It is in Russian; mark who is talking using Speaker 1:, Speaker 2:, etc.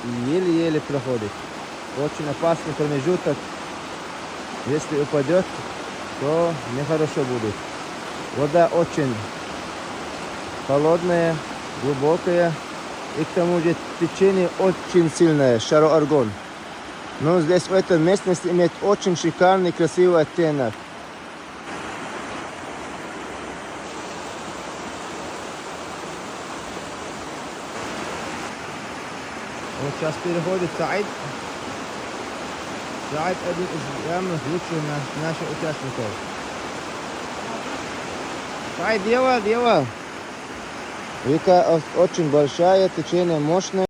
Speaker 1: и еле-еле проходит. Очень опасный промежуток. Если упадет, то нехорошо будет. Вода очень холодная, глубокая. И к тому же течение очень сильное, Шаро-Аргон. Но здесь в этой местности имеет очень шикарный, красивый оттенок. Вот сейчас переходит Саид. Саид один из самых лучших наших участников. Саид, делал. Река очень большая, течение мощное.